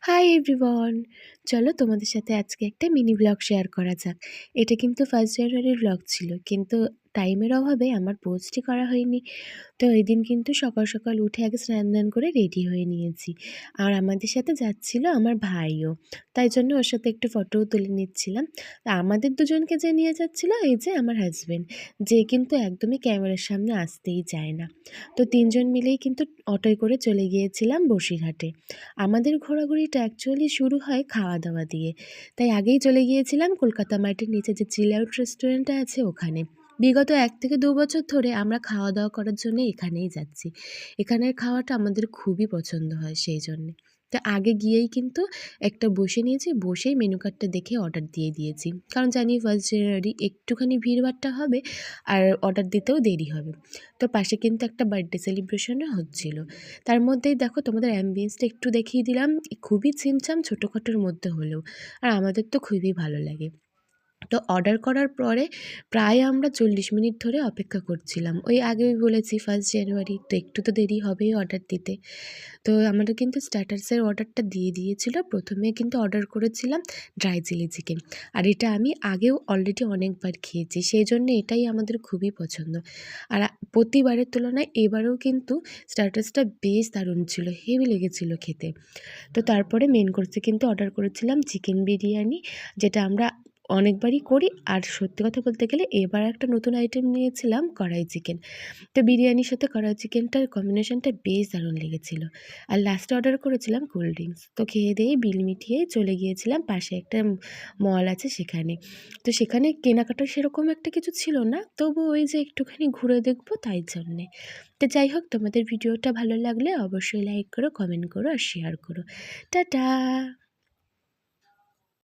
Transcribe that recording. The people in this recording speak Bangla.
Hi everyone! চলো তোমাদের সাথে আজকে একটা মিনি ব্লগ শেয়ার করা যাক। এটা কিন্তু 1st জানুয়ারির ব্লগ ছিল। কিন্তু টাইমের অভাবে আমার পোস্টই করা হয়নি। তো এদিন কিন্তু সকাল, সকাল উঠে আগে স্নান-দান করে রেডি হয়ে নিয়েছি। আর আমাদের সাথে যাচ্ছিল আমার ভাইও। তাই জন্য ওর সাথে একটু ফটোও তুলে নিচ্ছিলাম। আমাদের দুজনকে যে নিয়ে যাচ্ছিল এই যে আমার হাসব্যান্ড, যে কিন্তু একদমই ক্যামেরার সামনে আসতেই চায় না। তো ৩ জন মিলেই কিন্তু অটোয় করে চলে গিয়েছিলাম বসিরহাটে। আমাদের ঘোরাঘুরিটা অ্যাকচুয়ালি শুরু হয় খাওয়া-দাওয়া দিয়ে। তাই আগেই চলে গিয়েছিলাম কলকাতা মার্টের নিচে যে চিল আউট রেস্টুরেন্টটা আছে ওখানে। বিগত ১ থেকে ২ বছর ধরে আমরা খাওয়া-দাওয়া করার জন্য এখানেই যাচ্ছি। এখানের খাওয়াটা আমাদের খুবই পছন্দ হয় সেইজন্যে। তো আগে গিয়েই কিন্তু একটা বসে নিয়েছি, বসেই মেনু কার্ডটা দেখে অর্ডার দিয়ে দিয়েছি। কারণ জানি 1st জানুয়ারি একটুখানি ভিড়ভাট্টা হবে আর অর্ডার দিতেও দেরি হবে। তো পাশে কিন্তু একটা বার্থডে সেলিব্রেশনও হচ্ছিল। তার মধ্যেই দেখো তোমাদের অ্যাম্বিয়েন্সটা একটু দেখিয়ে দিলাম। খুবই ছিমছাম ছোটোখাটোর মধ্যে হলেও। আর আমাদের তো খুবই ভালো লাগে। তো অর্ডার করার পরে প্রায় আমরা ৪০ মিনিট ধরে অপেক্ষা করছিলাম। ওই আগেই বলেছি 1st জানুয়ারি তো একটু তো দেরি হবেই অর্ডার দিতে। তো আমাদের কিন্তু স্টার্টার্সের অর্ডারটা দিয়ে দিয়েছিল। ১ম এ কিন্তু অর্ডার করেছিলাম ড্রাই চিলি চিকেন। আর এটা আমি আগেও অলরেডি অনেকবার খেয়েছি। সেজন্য এটাই আমাদের খুবই পছন্দ। আর প্রতিবারের তুলনায় এবারেও কিন্তু স্টার্টার্সটা বেশ দারুণ ছিল। হেভি লেগেছিল খেতে। তো তারপরে মেইন কোর্সে কিন্তু অর্ডার করেছিলাম চিকেন বিরিয়ানি, যেটা আমরা অনেকবারই করি। আর সত্যি কথা বলতে গেলে এবার একটা নতুন আইটেম নিয়েছিলাম কড়াই চিকেন। তো বিরিয়ানির সাথে কড়াই চিকেনটার কম্বিনেশনটা বেশ দারুণ লেগেছিল। আর লাস্টে অর্ডার করেছিলাম কোল্ড ড্রিঙ্কস। তো খেয়ে-দেয়ে বিল মিটিয়ে চলে গিয়েছিলাম পাশে একটা মল আছে সেখানে। তো সেখানে কেনাকাটা সেরকম একটা কিছু ছিল না। তবু ওই যে একটুখানি ঘুরে দেখব তাই জন্যে। তো যাই হোক, তোমাদের ভিডিওটা ভালো লাগলে অবশ্যই লাইক করো, কমেন্ট করো আর শেয়ার করো। টাটা!